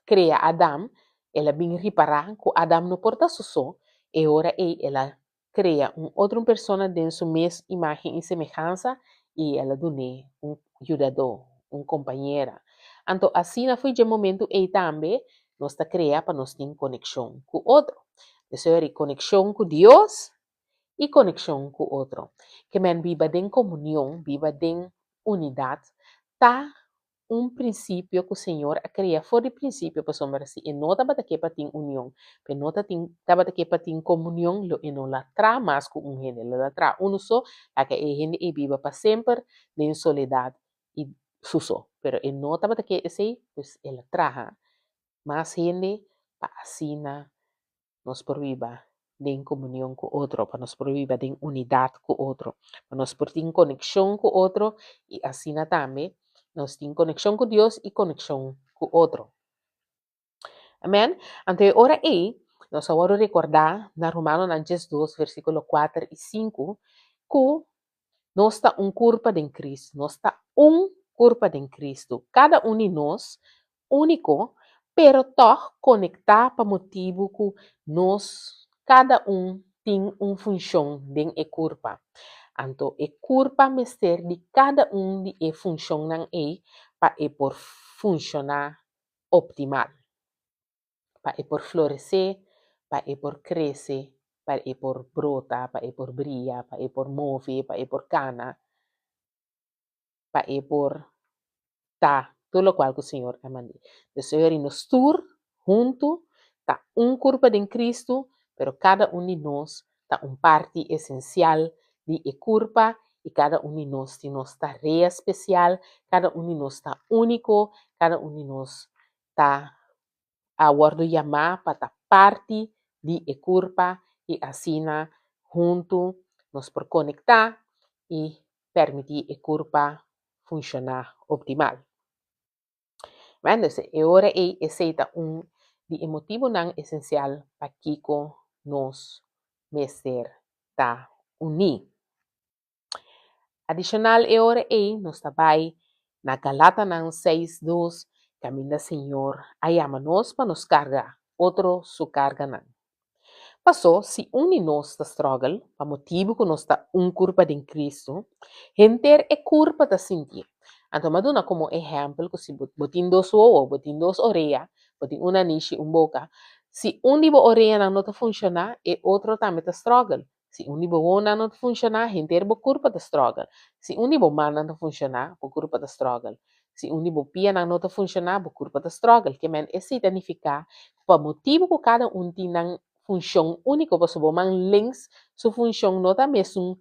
criar Adão, ela vem reparar que Adão não porta só, e ora ela cria uma outra pessoa dentro sua mesma imagem e semelhança, e ela dá um ajudador, uma companheira. Então, assim foi o momento e também nós está criando para nós ter conexão com o outro. Isso é conexão com Deus e conexão com o outro. Que men viva em comunhão, viva em unidade, tá princípio que o Senhor a criar fora de princípio para somar assim. E não estava aqui para ter união, mas não estava aqui para ter comunhão, e não la tra mais com um gente, la tra uno só, a que a gente viva para sempre em soledade e suso. Pero e não estava aqui assim, pues ela traja mais gente para assim nos proíba em comunhão com o outro, para nos proíba em unidade com o outro, para nos por ter conexão com o outro e assim também nós temos conexão com Deus e conexão com o outro. Amém? Então, ora aí, nós vamos recordar na Romanos 2, versículo 4 e 5, que nós está curpa de Cristo, nós está curpa de Cristo. Cada de nós, único, pero toch conectar para motivo que nós, cada tem uma função de curpa. Então, é culpa mister de cada de função não é para por funcionar optimal, para por florescer, para por crescer, para por brota, para por brilhar, para por mover, para por cana, para por tá, tudo o qual que o Senhor a mandou. O Senhor nos tur junto, tá culpa de Cristo, pero cada de nós tá parte essencial de culpa e cada de nós tem nossa tarefa especial, cada de nós está único, cada de nós está a guardo chamar para tá parte de culpa e assim junto nos por conectar e permitir a culpa funcionar optimal. Entonces, ahora aceita de motivo não essencial para que nos meser ta uni. Adicional, ahora nos trabalha na Galata 6:2, caminho Senhor, aí ama-nos para nos carga, outro su carga não. Passou, se de nós está struggle, para motivo que nós está curpa de Cristo, gente é curpa de sentir. Então, maduna como exemplo, que se botin dos ou botin dos orelhas, botin uma niche, boca, se de orelha não está funcionar, e outro também está struggle. Se de boca não está funcionar, gente é curpa de struggle. Se de mão não está funcionar, por curpa de struggle. Se de pia não está funcionar, por curpa de struggle. Que men é significa, para motivo que cada tem função única, você man links, sua função não é mesmo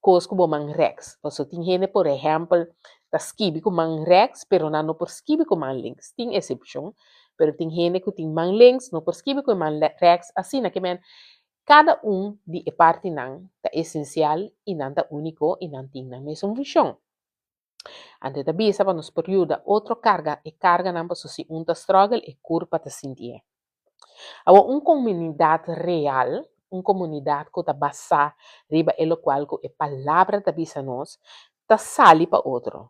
coisa que man rex. Você tem gente, por exemplo, da escrever com man rex, pero não por escrever com man links. Tem exceção, pero tem gente que tem man links, não por escrever com man rex. Assim, que man, cada de parte não é essencial e não é único e não tem a mesma função. Antes da bisa, para nos período, outra carga, e carga não para se struggle e culpa te sentir. Agora, uma comunidade real, uma comunidade que está basada riba elo qual que a palavra da bisa nós, está sali para outro.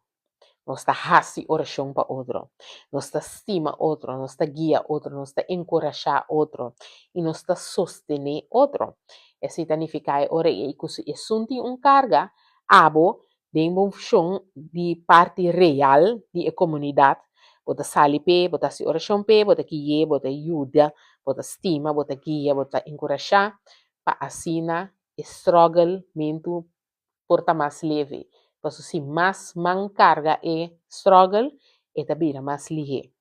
Nós está hasi oração para outro. Nós está estima outro. Nós está guia outro. Nós está encorajar outro. E nós está sostener outro. Esse significa ora e que sunti carga abo de função de parte real de comunidade. Bota sali pe, bota si oração pe, bota guia, bota ajuda, bota estima, bota guia, bota encorajar. Para assina struggle mento porta mais leve. Passo se mais man carga e struggle, e tabira mais leve.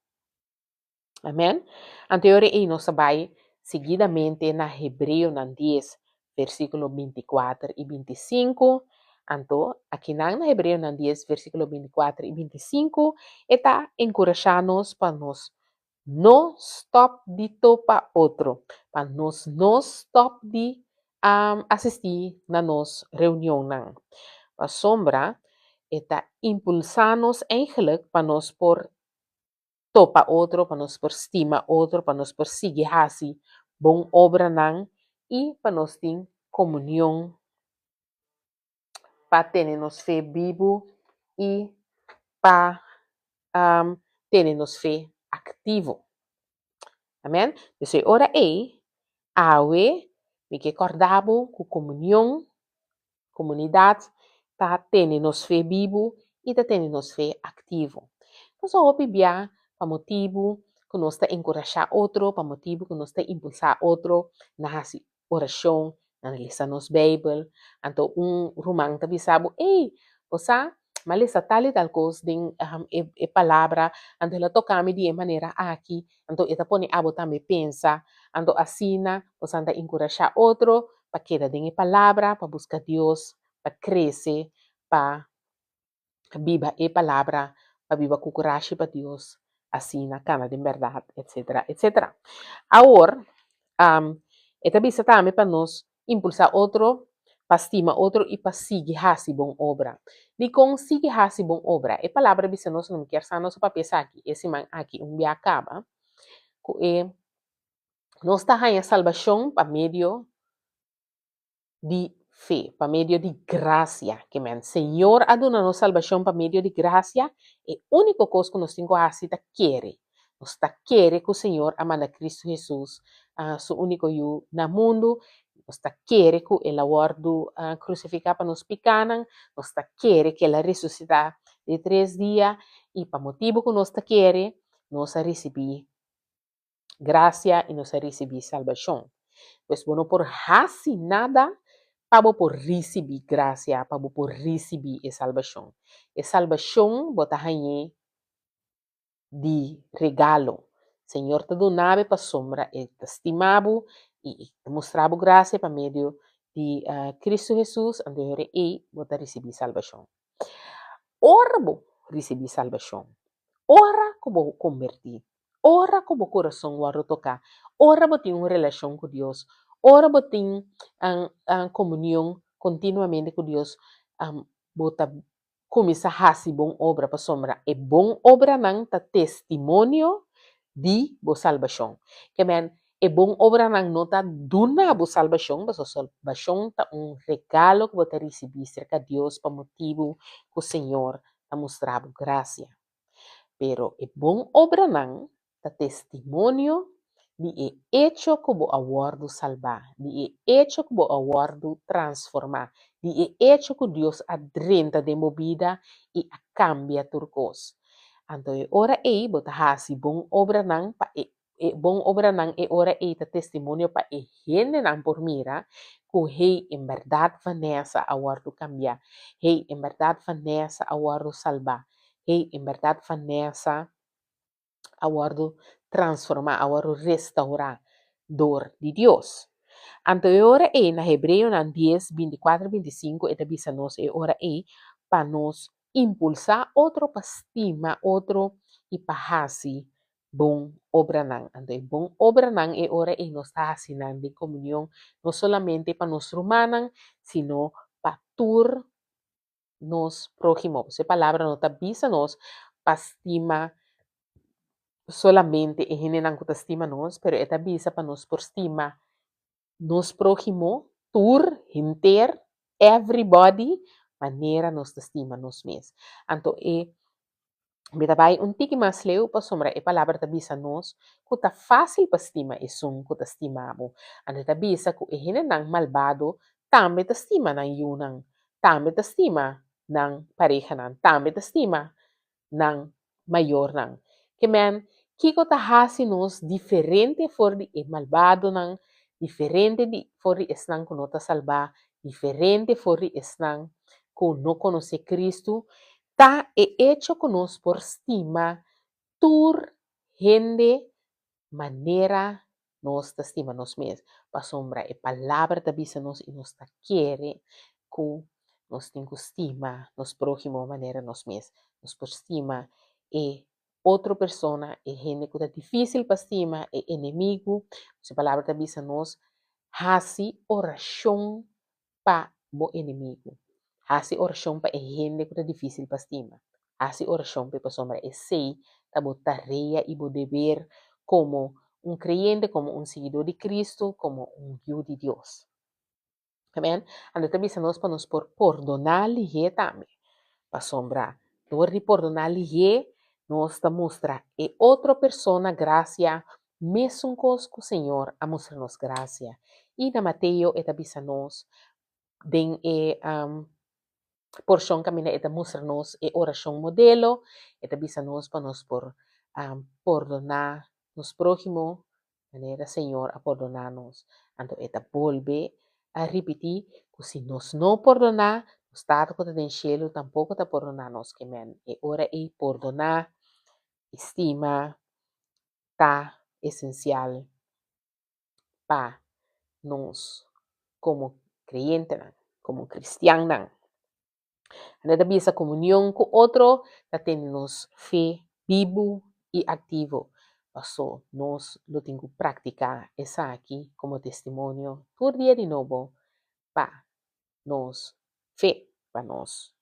Amém? Anterior e nós vai seguidamente na Hebreu na 10, versículo 24 e 25. Então, aqui na Hebreu na 10, versículo 24 e 25, está encorajando-nos para nós não stop de topa outro, para nós não stop de assistir na nossa reunião. A sombra está impulsando-nos eigenlijk para nós por topa outro, para nós por estima outro, para nós por seguir assim, bom obra não, e para nós ter comunhão, para ter nos fé vivo e para ter nos fé ativo. Amém? Então, ora awe, me que acordabo com comunhão, comunidade, tá tendo nos fé vivo e tá tendo nos fé ativo. Então, só bia para motivo que nós está encorajar outro, para motivo que nós está impulsar outro, na oração, na analisar nos Bíblia, então romano tá bisabo, você malesa tal e tal coisa din palavra, então ela toca me de maneira aqui, então ela põe abo também pensa, então assina, você anda encorajar outro, para quedar em palavra, para buscar Deus, para crescer, para viva a palavra, para viva com coragem para Deus, assim na cama de verdade, etc, etc. Agora, esta bisa também para nós impulsar outro, para estimar outro e para seguir a bom obra. E com seguir a bom obra, a palavra bisa nós não quer saber nosso papel aqui, esse man aqui dia acaba, que nós está a salvação para meio de fé, para meio de graça, que men Senhor aduna nos salvação para meio de graça, é única coisa que nós temos que fazer é querer. Nós está querer que o Senhor amanda Cristo Jesus, seu único eu na mundo, nós está querer que ele aguardo crucificar para nos picanan, nós está querer que ele ressuscitar de 3 dias, e para motivo que nós está querer, nós receber graça e nós receber salvação. Pues bueno, por hasi nada, para por receber graça, para por receber a salvação. A salvação bota aí de regalo. Senhor te donava para sombra e te estimava e te mostrava graça para meio de Cristo Jesus, onde e bota receber salvação. Ora bo receber salvação. Ora como convertir. Ora como coração guarda tocar. Ora bo tem uma relação com Deus. Ora bo tem comunhão continuamente com Deus. Bota começa a fazer bom obra para sombra. E bom obra não tá testemunho de boa salvação. Que men e bom obra não tá duna boa salvação, mas a salvação tá regalo que você receber cerca de Deus para motivo que o Senhor tá mostrando graça. Pero e bom obra não tá testemunho de hecho que bo aguardo salvar, de hecho que bo aguardo transformar, de hecho que Deus adrenta de movida e cambia turcos. Então, ora bota hasi bom obra não pa bom obra não ora tá testemunho pa gente não por mira, que hey em verdade vanessa aguardo cambiar, hey em verdade vanessa aguardo salvar, hey em verdade vanessa aguardo transformar, aguardo restaurar dor de Deus. Anterior na Hebreu na 10, 24, 25, eta bisa nos ora para nos impulsar outro para estima outro e para hasi bom obra nan. Então, bom obra nan ora nos está haciendo de comunhão, não solamente para nos romanos, sino para tur nos próximo. Essa palavra não está bisa nos para estima solamente e gente não estima nos, pero esta bisa para nos por estima nos próximo, tur, inter, everybody, maneira nos estima nos mesmos. Então, Bitabai un tiki mas leu pa sombra e palavra ta bisa nos, ku ta fácil pa estima e sum ku ta estimamo. Ande ta bisa ku e hina nang malvado, tambe ta estima nang yunang, tambe ta estima nang pareja nang, tambe ta estima nang mayor nang. Kemen, kiko ta hasi nos diferente for di e malvado nang, diferente di for di es nang kuno ta salva, diferente for di es nang kuno conoce Cristo, ta e hecho conos por stima tur gente manera nos ta stima nos mes. Pa sombra e palavra ta bisa nos e nos ta quiere ku nos tengu stima nos próximo manera nos mes. Nos por stima e outra persona e gente que tá difícil para estima e inimigo. Se palavra ta bisa nos hasi oração pa bo inimigo. Hasi oração pa e gente que tá difícil para estima. Hasi oração pa sombra e sei ta bo tarea e bo dever como un creyente, como un seguidor de Cristo, como un hijo de Dios. Amén. Ando também se nós para nos perdonar lhe também. Para sombra. Door de perdonar lhe, nós ta mostra e outra pessoa graça, mesmo que o Senhor a mostrar nos graça. E na Mateus eta bisa nós den e porção camina eta mostra nos e oração modelo, eta bisa nós para nos perdonar nos próximo maneira Senhor a perdonar-nos. Então eta volve a repetir que se nós não perdonar, o estado que está no cielo tampouco está perdonar-nos que men. E ora e perdonar, estima, tá essencial para nós como creyente, como cristiano. Nada bisa comunhão com outro, tá temos fé vivo e ativo. Passou, nós lo tenho praticar essa aqui como testemunho todo dia de novo para nós fé, para nós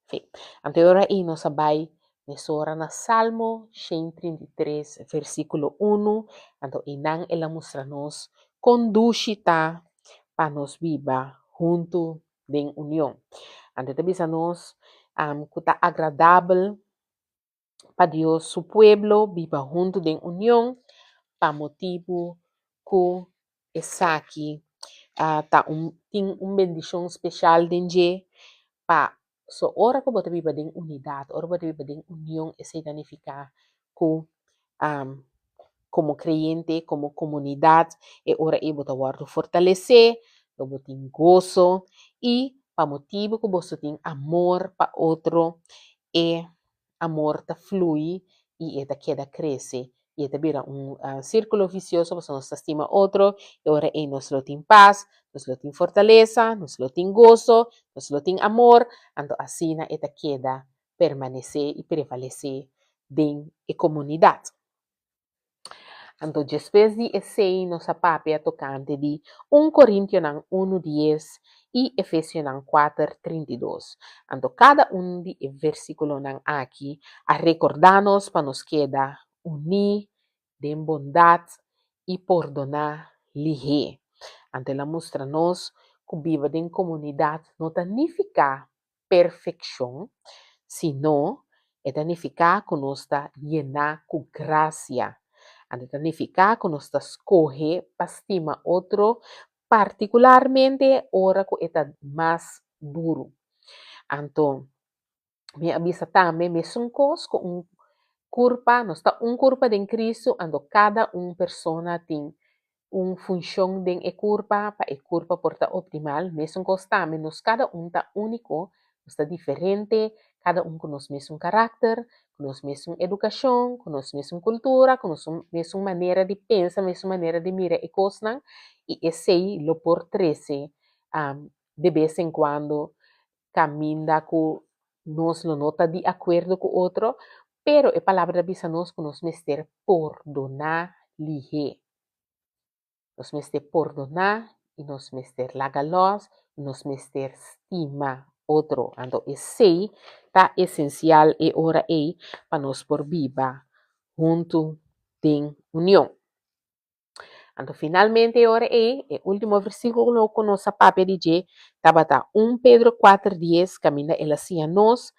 fé. Anterior aí nós vai mesora na Salmo 133, versículo 1, então inang ela mostra nos conducita para nos viva junto em união. Ante bisa nos kuta agradável para Dios, su pueblo viva junto en unión, para motivo que esa aquí ta ting bendición especial denje pa so ora ko bota viva den unidad, ora bota viva den unión, esa significa que como creyente, como comunidad, e ora e bota guardo fortalecer, lo botin gozo e pa motivo que você tem amor para outro e amor ta flui e eta queda cresce e eta vira un círculo vicioso, você nos estima outro e ora e nos lo tem paz, nos lo tem fortaleza, nos lo tem gozo, nos lo tem amor, então assim eta queda permanecer e prevalecer dentro da comunidade. Então, depois de esse nossa papia tocante de 1 Coríntios 1:10 e Efésios 4:32. Então, cada de versículos aqui a recordar-nos para nos quedar unir de bondade e perdonar lhe. Então, ela mostra-nos que viva em comunidade não significa perfeição, sino significa que nós está llenar com graça. Ante significa que nós escolhe para estima outro, particularmente ora que está mais duro. Então, me avisa também, mesmo com curva, nós está curva de Cristo, ando cada persona tem função de curva, para a curva porta optimal, mesmo que também, nós cada está único, está diferente, cada com nosso mesmo caráter, com nossa mesma educação, com nossa mesma cultura, com nossa mesma maneira de pensar, mesma maneira de mirar e coisas, e esse aí, lo por 13, de vez em quando, caminha com nós lo nota de acordo com outro, pero a palavra bisa nós que nós mister perdonar lhe. Nós mister perdonar e nós mister lagalos, e nós mister estima outro. Então, esse tá essencial e ora é para nós por viva junto em união. Então, finalmente, ora é o último versículo que nossa papel diz, tabata 1 Pedro 4:10, camina ela assim a nós,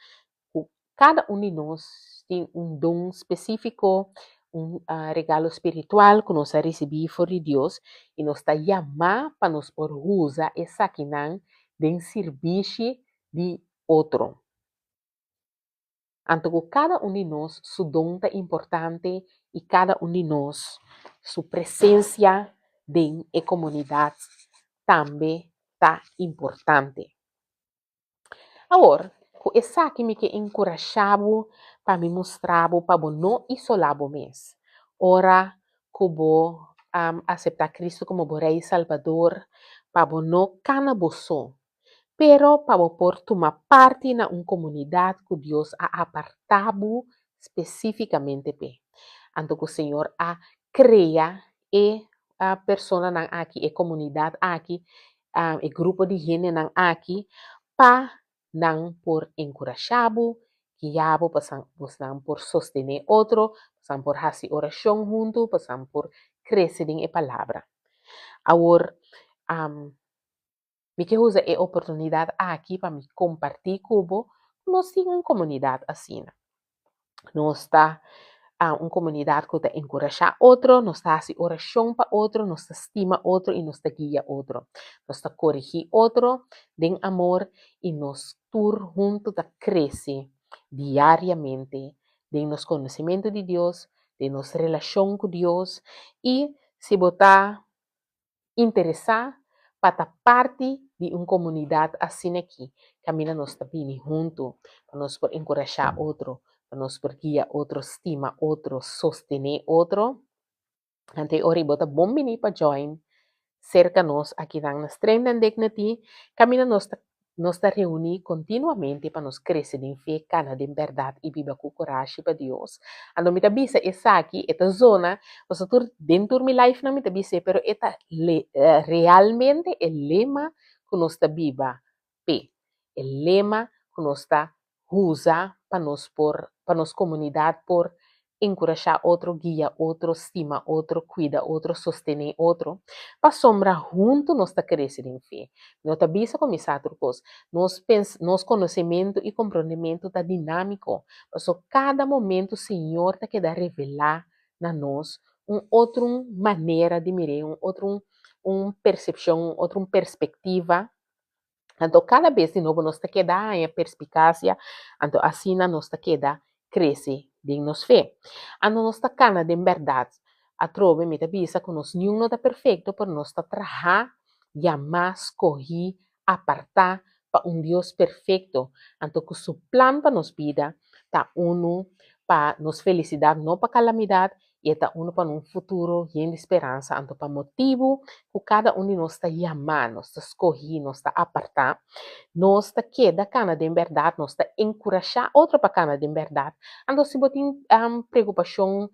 cada um de nós tem um dom específico, um regalo espiritual que nós recebemos de Deus e nós está chamado para nós por usar essa que não de serviço de outro. Então, cada um de nós, su dom é importante e cada um de nós, sua presença em a comunidade também está importante. Agora, essa que me encorajava para me mostrar para não isolar mesmo. Ora, que vou aceitar Cristo como Rei e Salvador, para não canaboso. Pero para por tomar parte em uma comunidade que Deus ha apartado especificamente. Então, o Senhor ha cria a pessoa aqui, a comunidade aqui, o grupo de gente aqui, para não por encorajá-lo, guiá-lo, para por sostener outro, para por fazer oração junto, para por crescer em a palavra. Agora, me que usa a oportunidade aqui para me compartilhar com você, nós temos uma comunidade assim. Nós está uma comunidade que está encorajar outro, nós está fazendo oração para outro, nós está estima outro e nós está guia outro. Nós está corrigir outro, tem amor e nós tur junto está crescer diariamente, de nos conhecimento de Deus, de nossa relação com Deus e se botar interessar para estar parte de uma comunidade assim aqui, camina nós também junto, para nós por encorajar outro, para nós por guiar outro, estima outro, sostener outro. Ante ori bota bom bini para join, cerca nós aqui na Strength and Dignity, camina nós está reunir continuamente para nos crescer em fé, cana de verdade e viva com coragem para Deus. Ando me tabisa essa aqui, esta zona, você tur dentro do meu life não me tabisa, pero esta realmente é lema que nós está viva, P. É lema que nós está usa para nos comunidade por encorajar outro, guia outro, estima outro, cuida outro, sostener outro. Para sombra junto nós está crescendo em fé. Não está bisa começar outra coisa. Nos conhecimento e compreendimento está dinâmico. Então, cada momento o Senhor está querendo revelar na nós outra maneira de mirar, percepção, outra perspectiva. Então, cada vez de novo nós está querendo a perspicácia, então assim nós está querendo crescer de nos fé. Então, nós está cana de verdade. A trove me bisa que nós não está perfeito, por nós está trabalhar, chamar, escolher, apartar para Deus perfeito. Então, que seu plano para nos vida está uno para nos felicidade, não para calamidade, e está uno para um futuro e de esperança. Então, para motivo que cada de nós está chamando, nós está escolher, nós está apartar, nós está queda cana de verdade, nós está encorajar outra para cana de verdade. Então, se você tem preocupação,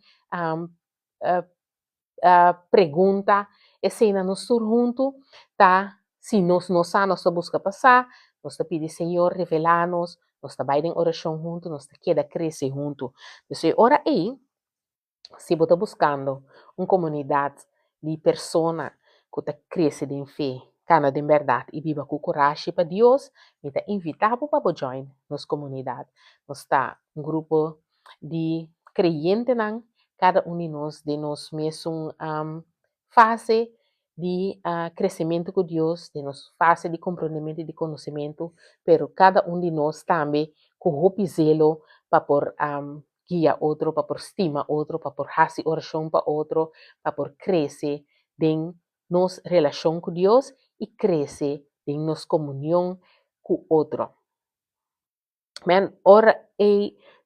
pergunta, e se ainda nós junto, tá? Se nós não sabemos, nós busca passar, nós pedir Senhor revelar-nos, nós vai em oração junto, nós queda crescer junto. Então, ora aí, se você está buscando uma comunidade de pessoas que está crescendo em fé, cana de verdade e viva com coragem para Deus, me está invitado para join nossa comunidade. Nós está um grupo de creyentes, cada de nós mesmo fase de crescimento com Deus, de nossa fase de compreendimento e de conhecimento, pero cada de nós também com o zelo para por guia outro, para por estima outro, para por fazer oração para outro, para por crescer em nossa relação com Deus e crescer em nossa comunhão com outro. Men, ora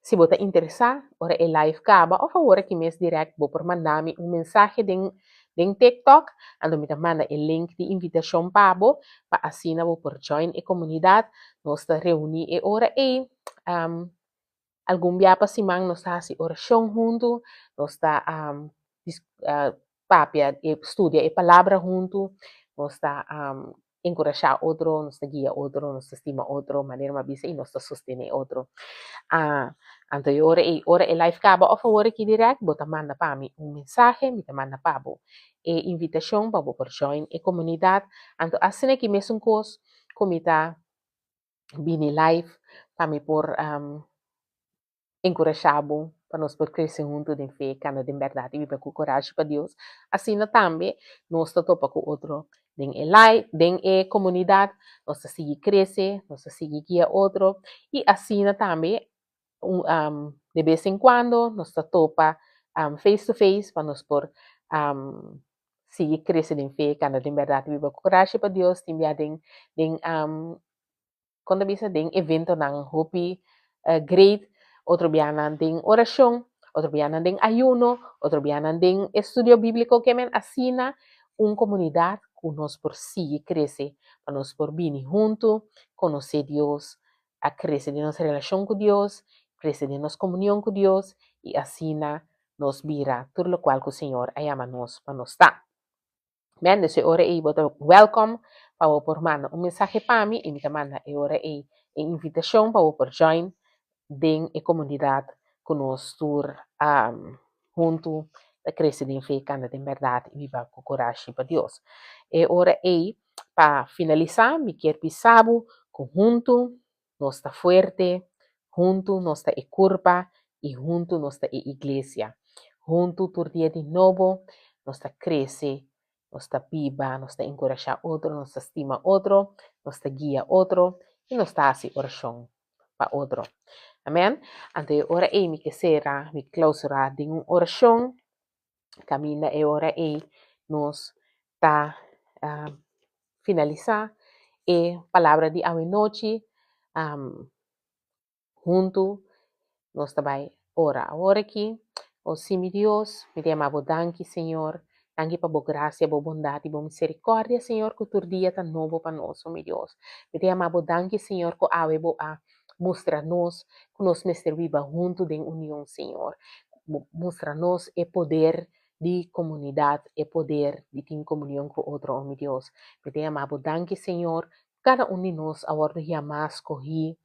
se você interessar, ora live acaba, ou favor que mês direct, vou por mandar-me mensagem em TikTok, ando me manda o link de invitação para assim vou por join a comunidade, nós está reunir e ora algum dia para semana nós está assim oração junto, nós está papia estudia a palavra junto, nós está encorajar outro, nos guia outro, nos estima outro, maneira uma bisa e nos sostener outro. Então, ora e live acaba, ou favor aqui direct, bota manda para mim mensagem, me manda para bo. E invitação para por join a comunidade. Então, assim aqui mesmo coisa, como está bini live, para me por encorajamos para nós por crescer junto em fé, cada de verdade, e viver com coragem para Deus. Assim também, nós topa com outro, den a comunidade, nós seguir crescer, nós seguir guiar outro, e assim também, de vez em quando, nós topa face to face, para nós por seguir crescer em fé, cada de verdade, viver com coragem para Deus, também quando bisa tem evento ng Hopi grade, otro biyanan ding orasyon, otro biyanan ding ayuno, otro biyanan ding estudio bíblico que men asina un comunidad que nos por sí crece, para nos por vini junto, conocer Dios, a crecer de nuestra relación con Dios, crecer de nuestra comunión con Dios, y asina nos vira, todo lo cual que el Señor ayama nos para nos dar. Men, dus ora e bota welcome para por mano um mensaje para mim e me manda ora e invitação para por join den e comunidade que nós tur junto a crescer em fé, cana de verdade e viva com coragem para Deus. E ora e para finalizar, me quero pisabo que junto nós está forte, junto nós está e curva e junto nós está e igreja. Junto tur dia de novo, nós está crescer, nós está viva, nós está encorajar outro, nós está estima outro, nós está guia outro e nós está assim oração para outro. Amém? Ante ora e mi quisiera, mi clausura de una oración, camina e ora e nos ta finalizar e palabra de hoy noche junto nos vai ora agora aqui. O sim, mi Deus, me amavo danke, Senhor. Danke para boa graça, boa bondade, boa misericórdia, Senhor, que o dia tá novo para nós, meu Deus. Me amavo danke, Senhor, que ave boa mostra-nos que nós me viva junto de união, Senhor. Mostra-nos o poder de comunidade, o poder de ter comunhão com outro, oh, meu Deus. Me amavo danke, Senhor. Cada um de nós, agora, jamais corri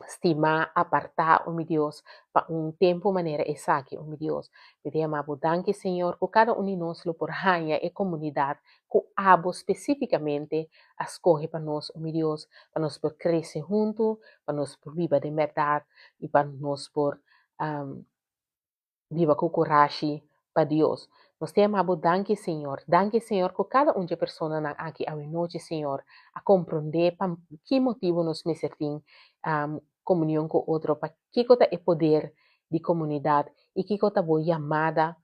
estima apartar, oh meu Deus, para tempo maneira exaque, oh meu Deus. Pedimos danke, Senhor, que cada um de nós lo por raia e comunidade, que abo especificamente escolhe para nós, oh meu Deus, para nós por crescer junto, para nós por viver de verdade e para nós por viva com coragem para Deus. Nós temos danke, Senhor. Danke, Senhor, que cada uma pessoa aqui a noite, Senhor, a compreender para que motivo nós me servimos comunhão com outro, para que coisa é poder de comunidade e que coisa boa chamada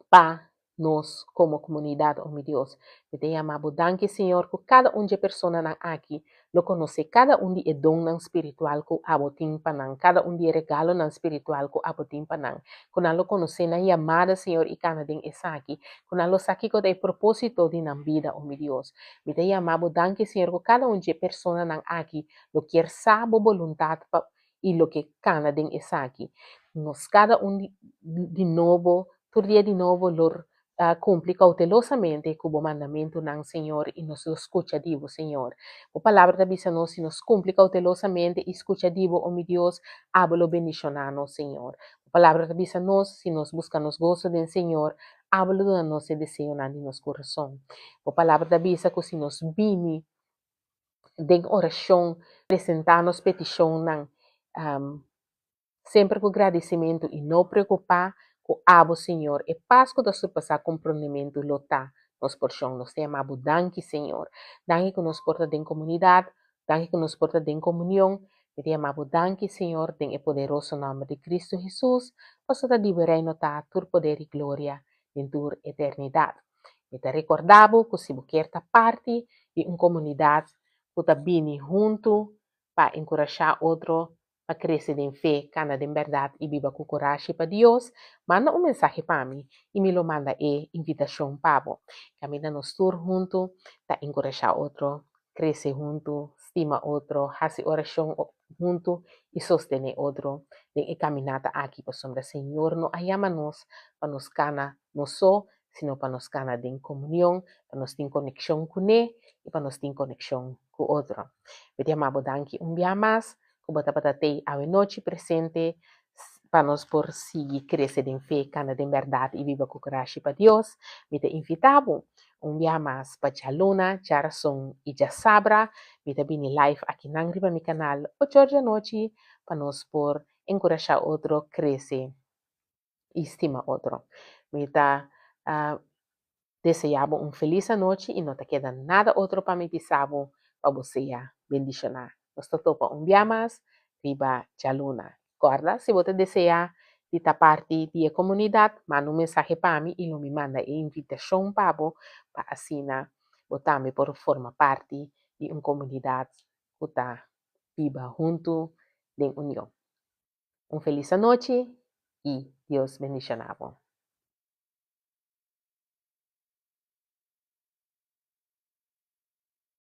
para nós como comunidade, oh meu Deus. Eu te amabo, danke, Senhor, que cada de pessoa aqui lo conhece, cada de dom espiritual que abotim panang, cada de regalo espiritual que abotim panang. Quando lo conhece na chamada, Senhor, e cada den aqui, quando lo sabe que é propósito de na vida, oh meu Deus. Eu te amabo, danke, Senhor, que cada de pessoa aqui lo quer saber vontade e lo que cada den aqui. Nos cada de novo, todo dia de novo, lor cumpre cautelosamente com o mandamento ng Senhor e nos escucha divo, Senhor. O palavra da bisa nos, se nos cumpre cautelosamente e escucha divo, oh meu Deus, hablo bendicionano, Senhor. O palavra da bisa nos, se nos busca nos gozo del Senhor, hablo da nos e desejo na nos coração. O palavra da bisa que se nos bini de oração, apresentar-nos petição ng sempre com agradecimento e não preocupar com abo, Senhor. E paz que nós passar compreendimento lota nos porção. Nós temos abo, danke, Senhor. Danke que nos porta em comunidade, danke que nos porta em comunhão. E temos abo, danke, Senhor, em o poderoso nome de Cristo Jesus. Posso te liberar notar tur poder e glória em tur eternidade. E te recordavo que se você quer parte de uma comunidade, que está bem junto para encorajar outro a crescer em fé, cana de verdade e viva com coragem para Deus, manda mensagem para mim e me lo manda invitação para você. Camina nos tour junto, para encorajar outro, crescer junto, estima outro, fazer oração junto e sostener outro. De caminhada aqui, para o Senhor, não ayama-nos para nos cana, não só, sino para nos cana de comunhão, para nos ter conexão com Ele e para nos ter conexão com outro. Pedimos danke dia mais, que bata-batatei a noite presente para nós por seguir crescer em fé, cana de verdade e viva com coragem para Deus. Me te invitamos dia mais para a Luna, Jarason e já Sabra. Me te bini live aqui na meu canal, 8 horas da noite, para nós por encorajar otro, crece y estima otro. Mita deseamos una feliz noche y no te queda nada otro para mi pisabo para você bendicionar. Nos topa un día más, riba Jaluna. Guarda, si vos te desea de esta parte de la comunidad, manda un mensaje para mí y lo me manda invitación para vos, para así, vos también por formar parte de una comunidad que está viva junto en unión. Un feliz noche y Dios bendicionado.